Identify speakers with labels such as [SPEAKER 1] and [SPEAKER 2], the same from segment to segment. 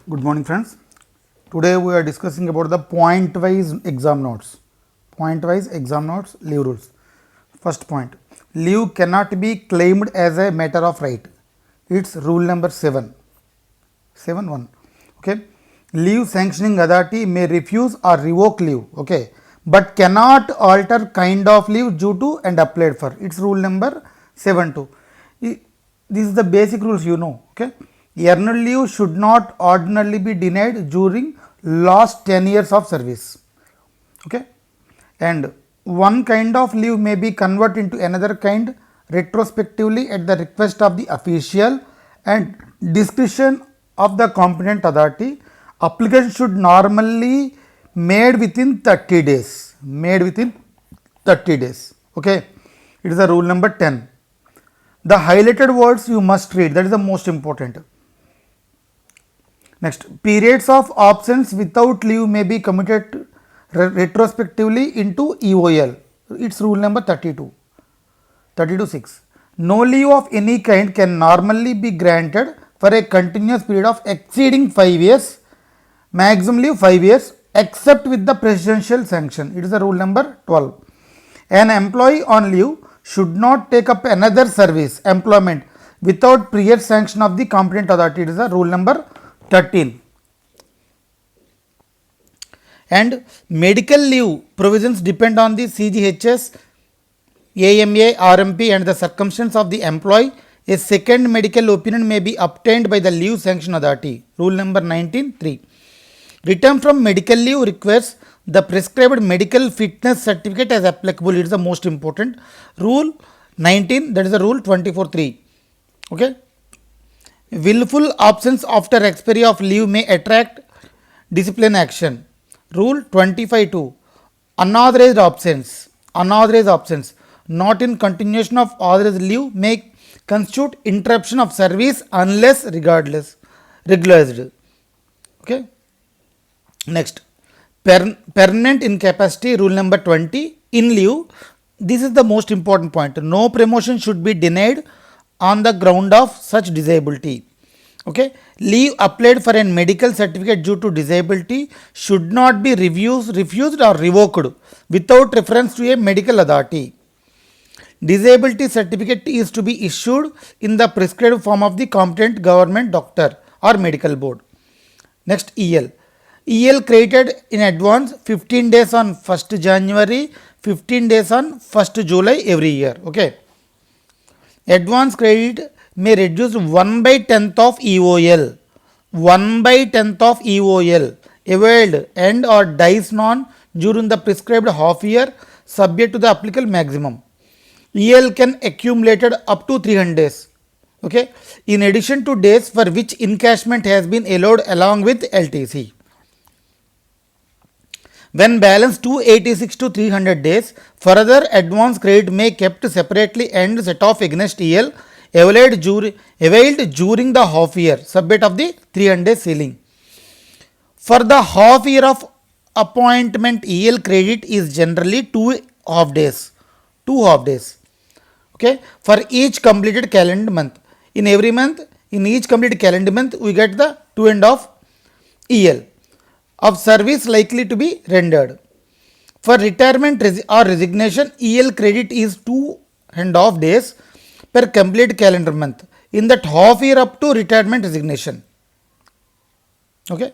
[SPEAKER 1] Good morning, friends. Today we are discussing about the point-wise exam notes. Point-wise exam notes, leave rules. First point, leave cannot be claimed as a matter of right. It's rule number 7. 7.1. Okay. Leave sanctioning authority may refuse or revoke leave. Okay. But cannot alter kind of leave due to and applied for. It's rule number 7.2. This is the basic rules you know. Okay. Earned leave should not ordinarily be denied during last 10 years of service. Okay. And one kind of leave may be converted into another kind retrospectively at the request of the official and discretion of the competent authority. Application should normally made within 30 days. Made within 30 days. Okay. It is the rule number 10. The highlighted words you must read. That is the most important. Next, periods of absence without leave may be commuted retrospectively into EOL. It's rule number 32. 32.6. No leave of any kind can normally be granted for a continuous period of exceeding 5 years, maximum leave 5 years, except with the presidential sanction. It is the rule number 12. An employee on leave should not take up another service, employment, without prior sanction of the competent authority. It is the rule number 13. And medical leave provisions depend on the CGHS, AMA, RMP and the circumstance of the employee. A second medical opinion may be obtained by the leave sanction authority. Rule number 19.3. Return from medical leave requires the prescribed medical fitness certificate as applicable. It is the most important. Rule 19, that is the rule 24.3. Okay. Willful absence after expiry of leave may attract discipline action. Rule 25.2. Unauthorized absence. Unauthorized absence not in continuation of authorized leave may constitute interruption of service unless regularized. Okay. Next, permanent incapacity. Rule number 20. In leave, this is the most important point. No promotion should be denied on the ground of such disability. Okay. Leave applied for a medical certificate due to disability should not be refused or revoked without reference to a medical authority. Disability certificate is to be issued in the prescribed form of the competent government doctor or medical board. Next, EL. EL created in advance 15 days on 1st January, 15 days on 1st July every year. Okay. Advance credit may reduce 1/10th of EOL. 1/10th of EOL availed and or dies non during the prescribed half year subject to the applicable maximum. EL can accumulated up to 300 days. Okay. In addition to days for which encashment has been allowed along with LTC. When balance 286 to 300 days, further advance credit may kept separately and set off against EL availed during the half year subject of the 300 days ceiling. For the half year of appointment, EL credit is generally 2 half days. 2 half days. Okay. For each completed calendar month. In every month, in each completed calendar month, we get the 2.5 EL of service likely to be rendered. For retirement or resignation, EL credit is 2.5 days per complete calendar month in that half year up to retirement resignation. Okay.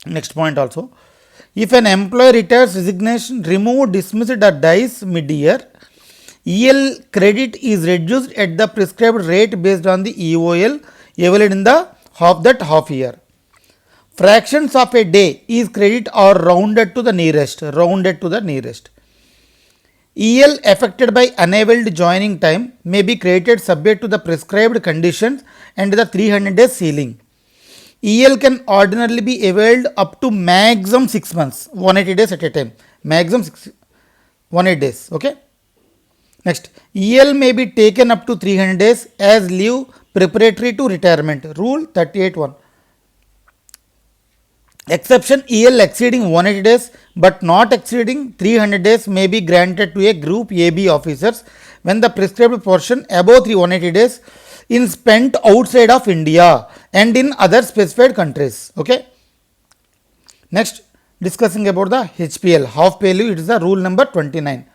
[SPEAKER 1] Next point also. If an employee retires, resignation, removed, dismissed or dies mid-year, EL credit is reduced at the prescribed rate based on the EOL available in the half year. Fractions of a day is credit or rounded to the nearest. EL affected by unavailed joining time may be created subject to the prescribed conditions and the 300 days ceiling. EL can ordinarily be availed up to maximum 6 months, 180 days at a time. Maximum 180 days. Okay. Next, EL may be taken up to 300 days as leave preparatory to retirement. Rule 38.1. Exception, EL exceeding 180 days but not exceeding 300 days may be granted to a group AB officers when the prescribed portion above 180 days is spent outside of India and in other specified countries. Okay. Next, discussing about the HPL, half pay leave, it is the rule number 29.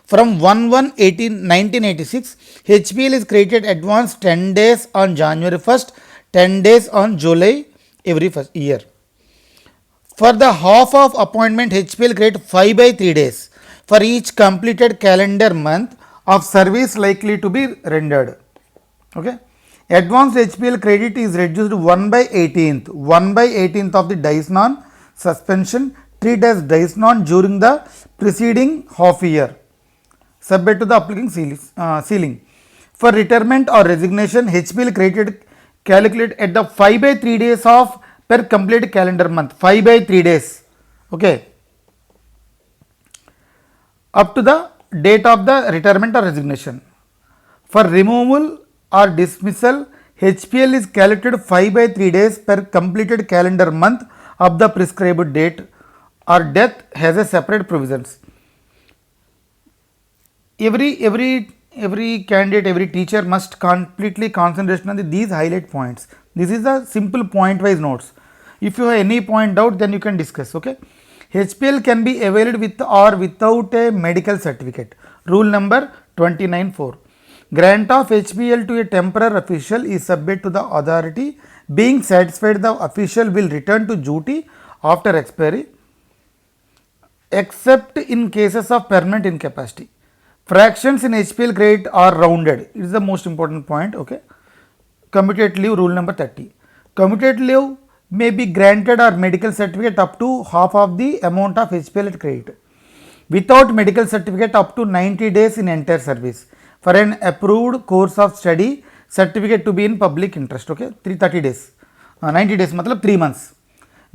[SPEAKER 1] From 1/1/1986, HPL is created advance 10 days on January 1st, 10 days on July every first year. For the half of appointment, HPL create 5/3 days for each completed calendar month of service likely to be rendered. Okay. Advanced HPL credit is reduced 1/18th of the dies non suspension, treat as dies non during the preceding half year, subject to the applicant ceiling. For retirement or resignation, HPL credited calculated at the 5/3 days of per complete calendar month, 5/3 days. Okay. Up to the date of the retirement or resignation. For removal or dismissal, HPL is calculated 5/3 days per completed calendar month of the prescribed date, or death has a separate provisions. Every candidate, every teacher must completely concentrate on these highlight points. This is a simple point wise notes. If you have any point doubt, then you can discuss. Okay. HPL can be availed with or without a medical certificate. Rule number 29(4). Grant of HPL to a temporary official is subject to the authority being satisfied the official will return to duty after expiry, except in cases of permanent incapacity. Fractions in HPL credit are rounded. It is the most important point. Okay. Commuted leave, rule number 30. Commuted leave may be granted or medical certificate up to half of the amount of HPL credit. Without medical certificate up to 90 days in entire service. For an approved course of study, certificate to be in public interest. Okay. 330 days. 90 days matlab 3 months.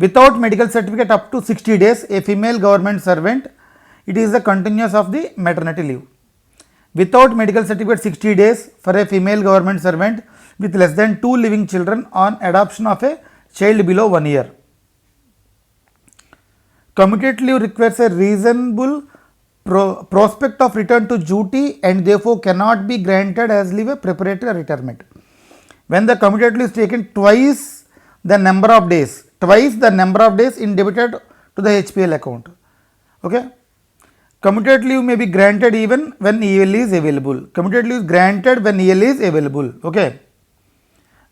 [SPEAKER 1] Without medical certificate up to 60 days, a female government servant, it is the continuous of the maternity leave. Without medical certificate 60 days for a female government servant with less than 2 living children on adoption of a child below 1 year. Commuted leave requires a reasonable prospect of return to duty and therefore cannot be granted as leave a preparatory retirement. When the commuted leave is taken twice the number of days in debited to the HPL account. Okay. Commuted leave may be granted even when EL is available. Commuted leave is granted when EL is available. Okay.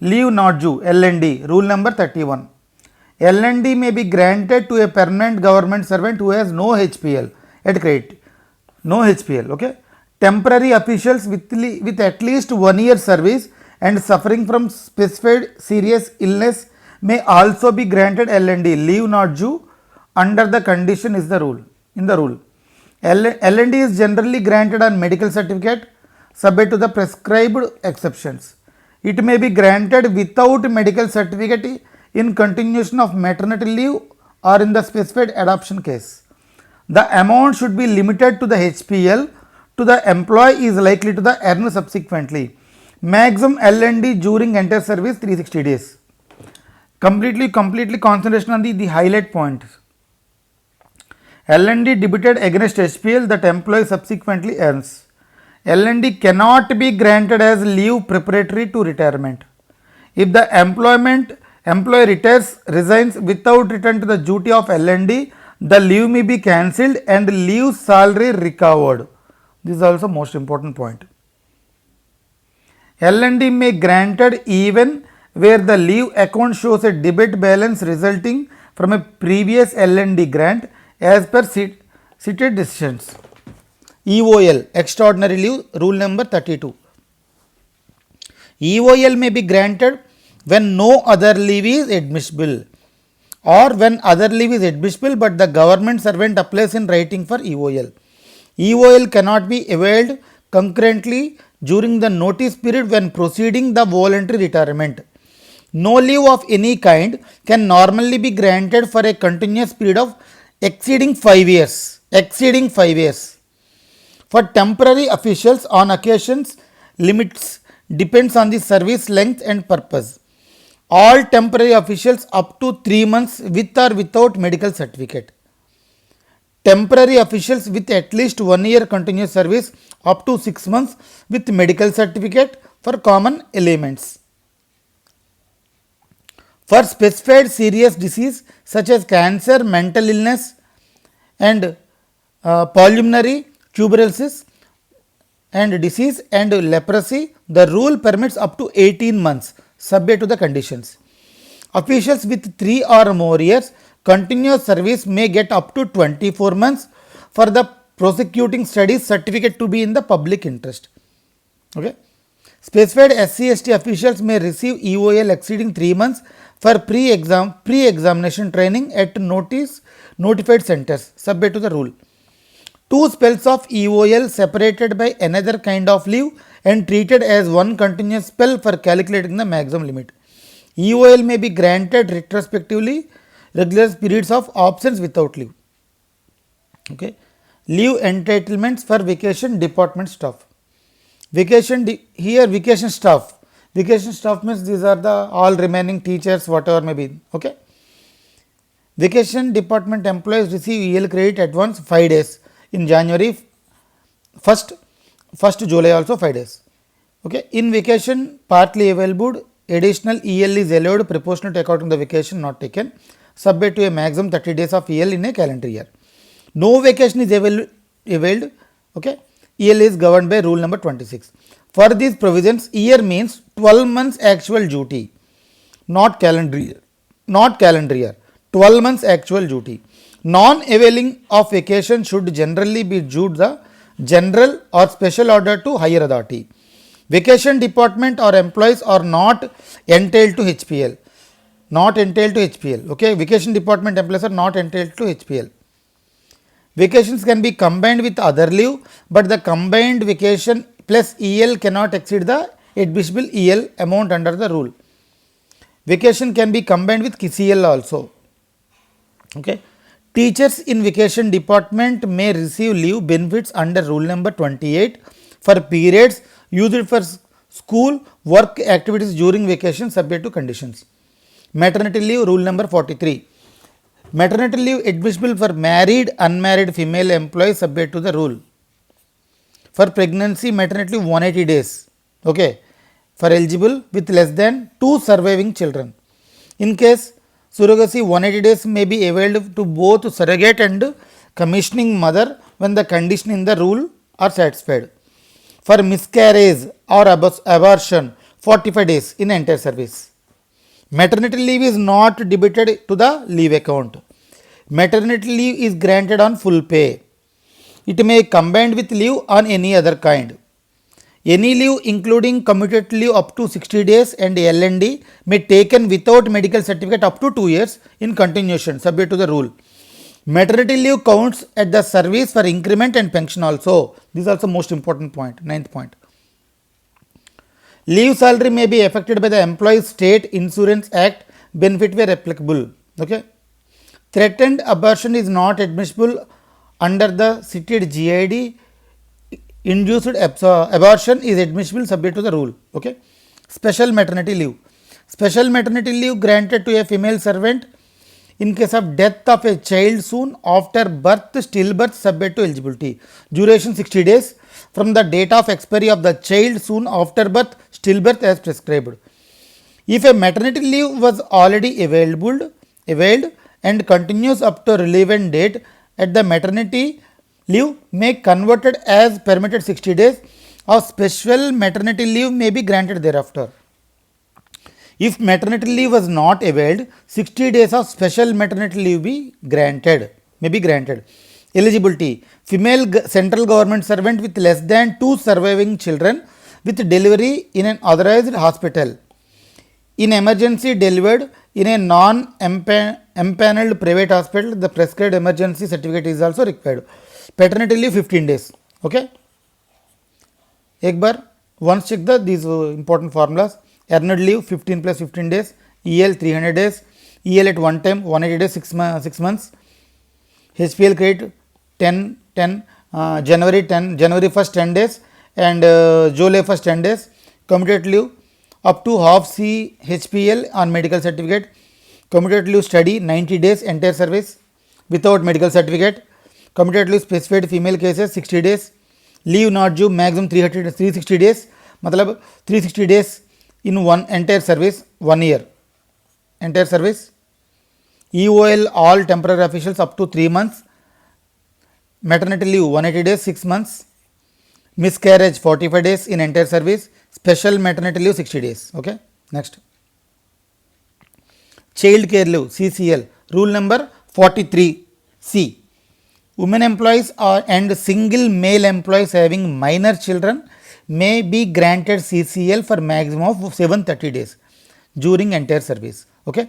[SPEAKER 1] Leave not due, LND, rule number 31. LND may be granted to a permanent government servant who has no HPL at credit. No HPL. Okay. Temporary officials with at least 1 year service and suffering from specified serious illness may also be granted LND, leave not due, under the condition is the rule. In the rule, LND is generally granted on medical certificate subject to the prescribed exceptions. It may be granted without medical certificate in continuation of maternity leave or in the specified adoption case. The amount should be limited to the HPL to the employee is likely to the earn subsequently. Maximum LND during entire service 360 days. Completely concentration on the highlight points. LND debited against HPL that employee subsequently earns. LND cannot be granted as leave preparatory to retirement. If the employee resigns without return to the duty of LND, the leave may be cancelled and leave salary recovered. This is also most important point. LND may granted even where the leave account shows a debit balance resulting from a previous LND grant as per cited decisions. EOL, extraordinary leave, rule number 32. EOL may be granted when no other leave is admissible or when other leave is admissible but the government servant applies in writing for EOL. EOL cannot be availed concurrently during the notice period when proceeding the voluntary retirement. No leave of any kind can normally be granted for a continuous period of exceeding 5 years. For temporary officials, on occasions, limits depends on the service length and purpose. All temporary officials up to 3 months with or without medical certificate. Temporary officials with at least 1 year continuous service up to 6 months with medical certificate for common elements. For specified serious disease such as cancer, mental illness and pulmonary tuberculosis and disease and leprosy, the rule permits up to 18 months subject to the conditions. Officials with 3 or more years continuous service may get up to 24 months for the prosecuting studies certificate to be in the public interest. Okay. Specified SC/ST officials may receive EOL exceeding 3 months for pre-examination training at notified centers subject to the rule. 2 spells of EOL separated by another kind of leave and treated as one continuous spell for calculating the maximum limit. EOL may be granted retrospectively regular periods of absence without leave. Okay. Leave entitlements for vacation department staff. Vacation staff. Vacation staff means these are the all remaining teachers, whatever may be. Okay. Vacation department employees receive EL credit advance 5 days in January, 1st July also 5 days. Okay. In vacation partly available, additional EL is allowed proportionate according to the vacation not taken, subject to a maximum 30 days of EL in a calendar year. No vacation is availed. Okay. EL is governed by rule number 26. For these provisions, year means 12 months actual duty, not calendar year. 12 months actual duty. Non-availing of vacation should generally be due to the general or special order to higher authority. Vacation department or employees are not entitled to HPL. Okay. Vacation department employees are not entitled to HPL. Vacations can be combined with other leave, but the combined vacation plus EL cannot exceed the admissible EL amount under the rule. Vacation can be combined with KCL also. Okay. Teachers in vacation department may receive leave benefits under rule number 28 for periods used for school work activities during vacation subject to conditions. Maternity leave rule number 43. Maternity leave admissible for married, unmarried female employees subject to the rule. For pregnancy, maternity leave 180 days. Okay. For eligible with less than 2 surviving children. In case surrogacy, 180 days may be availed to both surrogate and commissioning mother when the condition in the rule are satisfied. For miscarriage or abortion, 45 days in entire service. Maternity leave is not debited to the leave account. Maternity leave is granted on full pay. It may be combined with leave on any other kind. Any leave including commuted leave up to 60 days and L&D may taken without medical certificate up to 2 years in continuation subject to the rule. Maternity leave counts at the service for increment and pension also. This is also most important point, 9th point. Leave salary may be affected by the Employees State Insurance Act benefit where applicable. Okay. Threatened abortion is not admissible under the cited GID. Induced abortion is admissible subject to the rule. Okay. Special maternity leave. Special maternity leave granted to a female servant in case of death of a child soon after birth, stillbirth subject to eligibility. Duration 60 days from the date of expiry of the child soon after birth, stillbirth as prescribed. If a maternity leave was already availed and continues up to relevant date, at the maternity leave may converted as permitted 60 days or special maternity leave may be granted thereafter. If maternity leave was not availed, 60 days of special maternity leave may be granted. Eligibility: female central government servant with less than 2 surviving children with delivery in an authorized hospital. In emergency delivered in a non-empaneled private hospital, the prescribed emergency certificate is also required. Paternity leave 15 days. Okay. एक बार once check these important formulas. Earned leave 15 plus 15 days, EL 300 days, EL at one time 180 days 6 months, HPL credit 10 January 1st 10 days and July 1st 10 days, commuted leave up to half C HPL on medical certificate, commuted leave study 90 days entire service without medical certificate, commuted leave specified female cases 60 days, leave not due maximum 360 days, मतलब 360 days in one entire service 1 year entire service. EOL all temporary officials up to 3 months. Maternity leave 180 days 6 months. Miscarriage 45 days in entire service. Special maternity leave 60 days. Okay. Next. Child care leave CCL rule number 43C. Women employees and single male employees having minor children may be granted CCL for maximum of 730 days during entire service. Okay.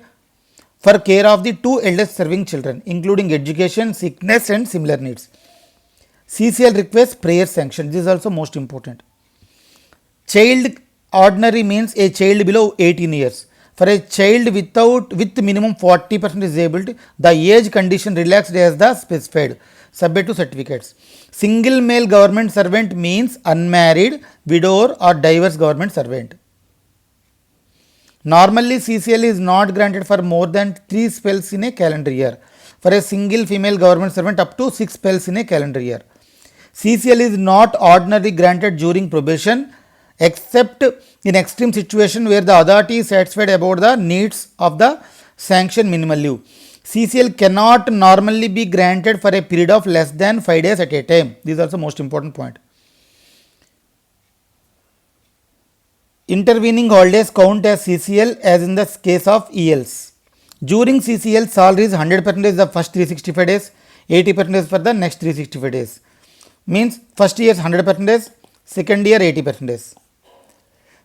[SPEAKER 1] For care of the two eldest serving children, including education, sickness and similar needs. CCL requires prior sanction. This is also most important. Child ordinary means a child below 18 years. For a child with minimum 40% disabled, the age condition relaxed as the specified, subject to certificates. Single male government servant means unmarried, widower or diverse government servant. Normally, CCL is not granted for more than 3 spells in a calendar year. For a single female government servant, up to 6 spells in a calendar year. CCL is not ordinarily granted during probation, except in extreme situation where the authority is satisfied about the needs of the sanctioned minimal leave. CCL cannot normally be granted for a period of less than 5 days at a time. This is also most important point. Intervening holidays count as CCL as in the case of ELs. During CCL, salary is 100% the first 365 days, 80% for the next 365 days. Means first year is 100%, second year 80%.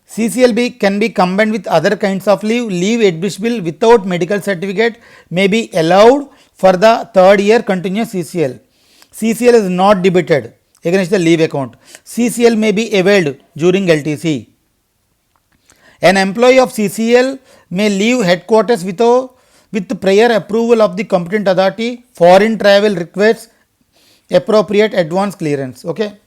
[SPEAKER 1] CCL can be combined with other kinds of leave. Leave admissible without medical certificate may be allowed for the third year continuous CCL. CCL is not debited against the leave account. CCL may be availed during LTC. An employee of CCL may leave headquarters with prior approval of the competent authority. Foreign travel requires appropriate advance clearance. Okay.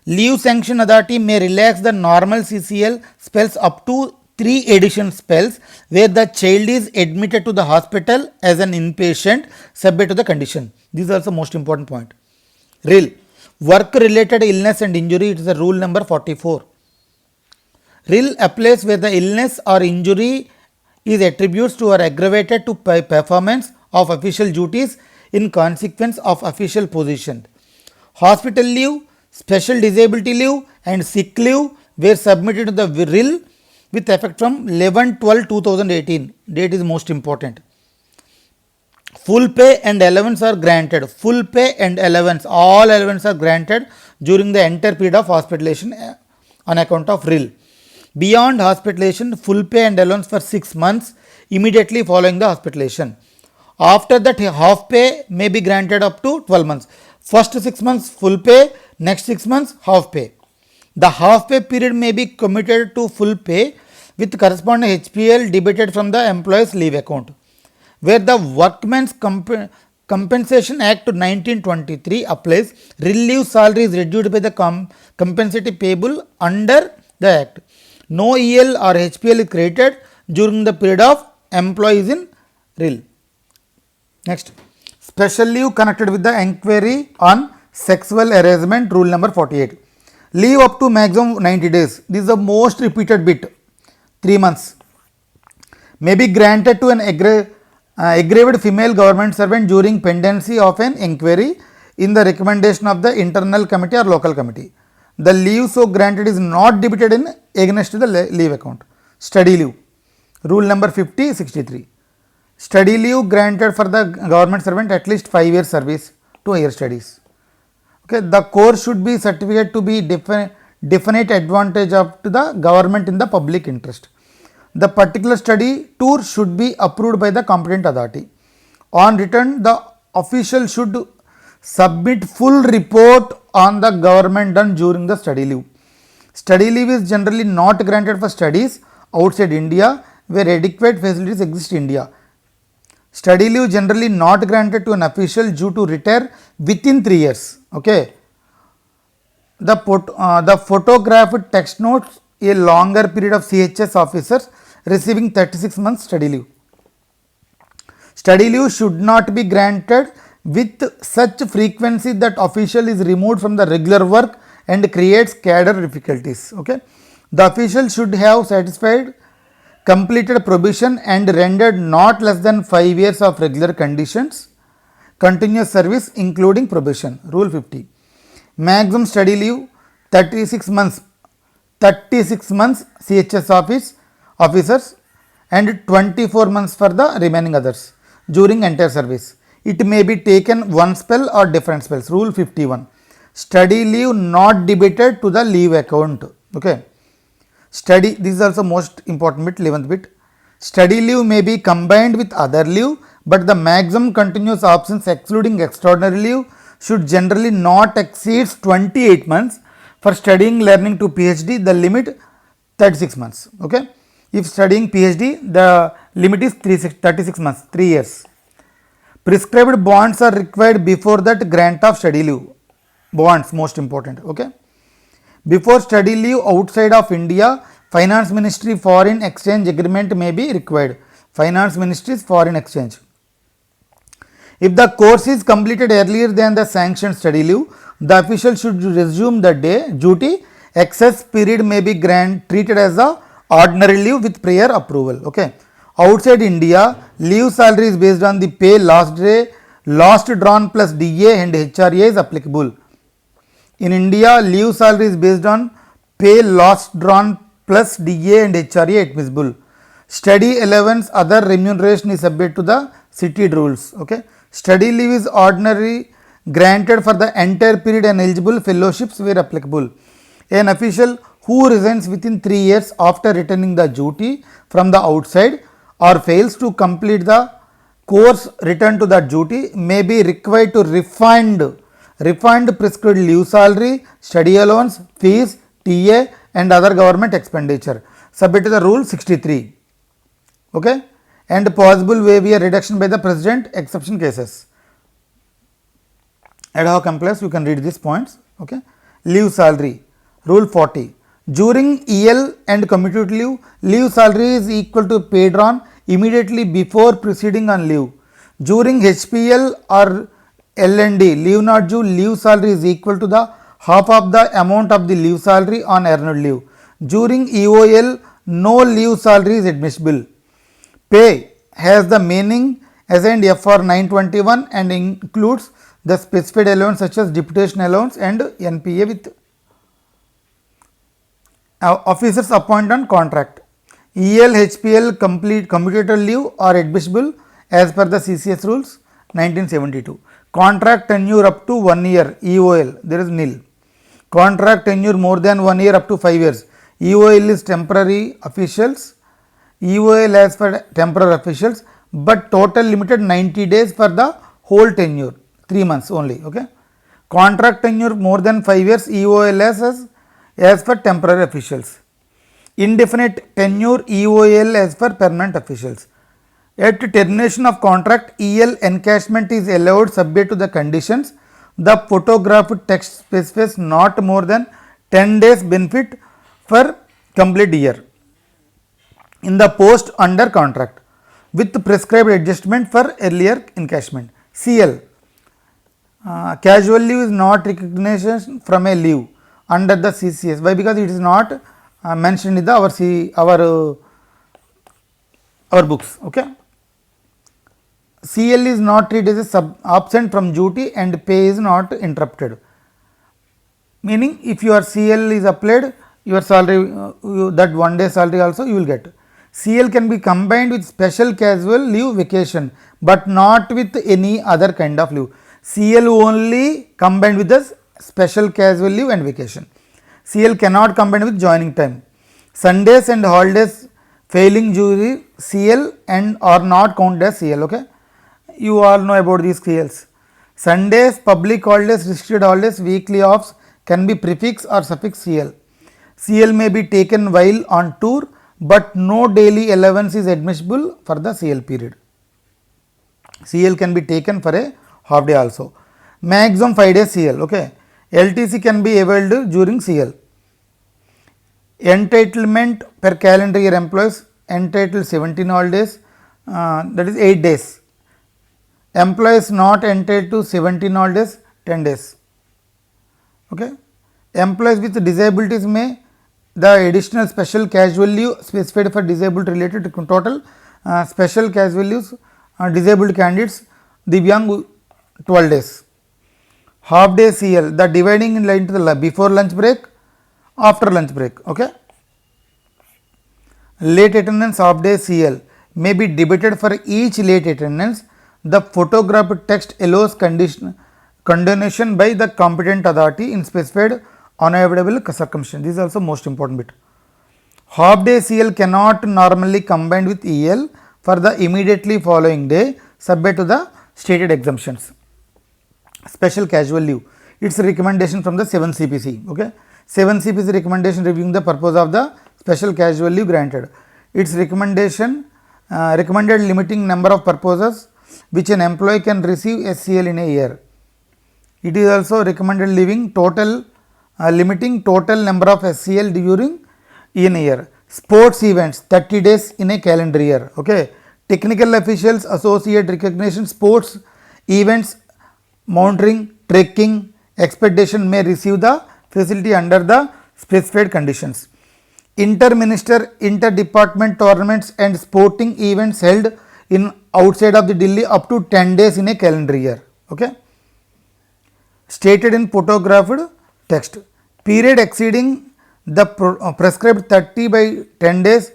[SPEAKER 1] Leave sanction authority may relax the normal CCL spells up to 3 additional spells where the child is admitted to the hospital as an inpatient subject to the condition. This is also most important point. RIL, work related illness and injury, it is the rule number 44. RIL applies where the illness or injury is attributed to or aggravated to performance of official duties in consequence of official position. Hospital leave, special disability leave and sick leave were submitted to the RIL with effect from 11/12/2018. Date is most important. Full pay and allowance are granted. Full pay and allowance, all allowance are granted during the entire period of hospitalization on account of RIL. Beyond hospitalization, full pay and allowance for 6 months immediately following the hospitalization. After that, half pay may be granted up to 12 months. First 6 months full pay, next 6 months half pay. The half pay period may be committed to full pay with corresponding HPL debited from the employee's leave account. Where the Workmen's Compensation Act 1923 applies, relief salary is reduced by the compensation payable under the Act. No EL or HPL is created during the period of employees in RIL. Next, special leave connected with the inquiry on sexual harassment, rule number 48. Leave up to maximum 90 days. This is the most repeated bit. 3 months. May be granted to an aggrieved female government servant during pendency of an inquiry in the recommendation of the internal committee or local committee. The leave so granted is not debited in against the leave account. Study leave. Rule number 50/63. Study leave granted for the government servant at least 5 years service to higher studies. Okay, the course should be certificate to be definite advantage of to the government in the public interest. The particular study tour should be approved by the competent authority. On return, the official should submit full report on the government done during the study leave. Study leave is generally not granted for studies outside India where adequate facilities exist in India. Study leave generally not granted to an official due to retire within 3 years. Okay. The photographed text notes a longer period of CHS officers receiving 36 months study leave. Study leave should not be granted with such frequency that official is removed from the regular work and creates cadre difficulties. Okay. The official should have satisfied completed probation and rendered not less than 5 years of regular conditions, continuous service including probation. Rule 50. Maximum study leave 36 months CHS officers and 24 months for the remaining others during entire service. It may be taken one spell or different spells. Rule 51. Study leave not debited to the leave account. Okay. Study, this is also most important bit, 11th bit. Study leave may be combined with other leave, but the maximum continuous absence excluding extraordinary leave should generally not exceed 28 months. For studying learning to PhD, the limit 36 months. Okay. If studying PhD, the limit is 36 months, 3 years. Prescribed bonds are required before that grant of study leave. Bonds, most important. Okay. Before study leave outside of India, Finance Ministry Foreign Exchange Agreement may be required. Finance Ministry's Foreign Exchange. If the course is completed earlier than the sanctioned study leave, the official should resume the duty. Excess period may be treated as a ordinary leave with prior approval. Okay. Outside India, leave salary is based on the pay last drawn plus DA and HRA is applicable. In India, leave salary is based on pay last drawn plus DA and HRA admissible. Study allowance, other remuneration is subject to the city rules. Okay. Study leave is ordinary granted for the entire period and eligible fellowships where applicable. An official who resigns within 3 years after returning the duty from the outside or fails to complete the course returned to the duty may be required to refund prescribed leave salary, study allowance, fees, TA and other government expenditure subject to the rule 63. Okay. And possible waiver reduction by the president, exception cases. Ad hoc employees, you can read these points. Okay. Leave salary. Rule 40. During EL and commutative leave salary is equal to pay drawn immediately before proceeding on leave. During HPL or L&D, leave not due, leave salary is equal to the half of the amount of the leave salary on earned leave. During EOL, no leave salary is admissible. Pay has the meaning assigned FR 921 and includes the specified allowance such as deputation allowance and NPA with officers appointed on contract. EL, HPL, commutator leave are admissible as per the CCS rules 1972. Contract tenure up to 1 year, EOL, there is nil. Contract tenure more than 1 year up to 5 years, EOL is temporary officials. EOL as for temporary officials, but total limited 90 days for the whole tenure, 3 months only. Okay. Contract tenure more than 5 years, EOL as for temporary officials. Indefinite tenure, EOL as for permanent officials. At termination of contract, EL encashment is allowed subject to the conditions. The photographed text specifies not more than 10 days benefit for complete year in the post under contract with prescribed adjustment for earlier encashment. CL, casual leave is not recognition from a leave under the CCS. Why? Because it is not mentioned in the our books. Okay. CL is not treated as a absent from duty and pay is not interrupted. Meaning, if your CL is applied, your salary, that 1 day salary also you will get. CL can be combined with special casual leave vacation, but not with any other kind of leave. CL only combined with the special casual leave and vacation. CL cannot combine with joining time. Sundays and holidays failing duty CL and are not counted as CL. Okay. You all know about these CLs. Sundays, public holidays, restricted holidays, weekly offs can be prefix or suffix CL. CL may be taken while on tour, but no daily allowance is admissible for the CL period. CL can be taken for a half day also. Maximum 5 days CL. Okay. LTC can be availed during CL. Entitlement per calendar year employees entitled 17 holidays, that is 8 days. Employees not entitled to 17 holidays, 10 days. Okay. Employees with disabilities may the additional special casual leave specified for disabled related to total special casual leaves disabled candidates Divyang 12 days. Half day CL, the dividing in line to the before lunch break, after lunch break. Okay. Late attendance half day CL may be debited for each late attendance. The photographed text allows condonation by the competent authority in specified unavoidable circumstances. This is also most important bit. Half day CL cannot normally combine with EL for the immediately following day subject to the stated exemptions. Special casual leave, its recommendation from the 7 CPC. Okay, 7 CPC recommendation reviewing the purpose of the special casual leave granted. Its recommendation recommended limiting number of purposes which an employee can receive SCL in a year. It is also recommended limiting total number of SCL during in a year. Sports events 30 days in a calendar year. Okay, technical officials associate recognition sports events monitoring, trekking expedition may receive the facility under the specified conditions. Inter-minister, inter-department tournaments and sporting events held in outside of the Delhi up to 10 days in a calendar year. Okay, stated in photographed text. Period exceeding the prescribed 30 by 10 days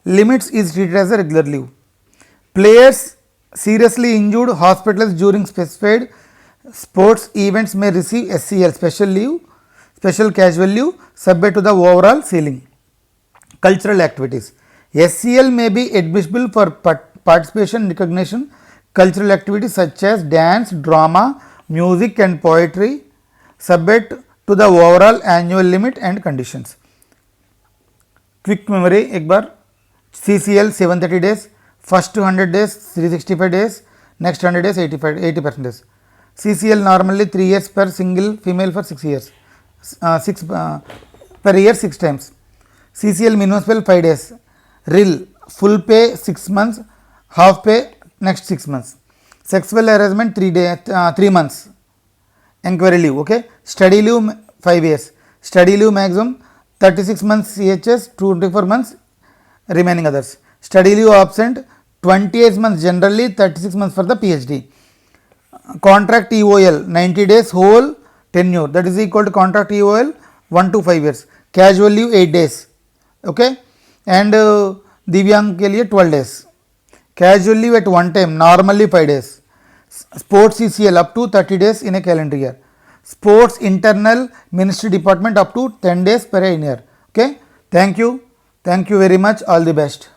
[SPEAKER 1] limits is treated as a regular leave. Players seriously injured hospitalized during specified sports events may receive SCL special leave, special casual leave subject to the overall ceiling. Cultural activities, SCL may be admissible for participation in recognition cultural activities such as dance, drama, music and poetry subject to the overall annual limit and conditions. Quick memory एक बार, CCL 730 days, first 100 days 365 days, next 100 days 80%. CCL normally 3 years per single female for 6 years, 6 per year 6 times. CCL minimum spell 5 days. RIL full pay 6 months, half pay next 6 months. Sexual harassment 3 months. Enquiry leave. Okay. Study leave 5 years. Study leave maximum 36 months CHS, 24 months remaining others. Study leave absent 28 months generally, 36 months for the PhD. Contract EOL 90 days whole tenure, that is equal to contract EOL 1 to 5 years. Casual leave 8 days. Okay, and Divyang के लिए 12 days. Casual leave at one time normally 5 days. Sports CCL up to 30 days in a calendar year. Sports internal ministry department up to 10 days per year. Okay, thank you very much, all the best.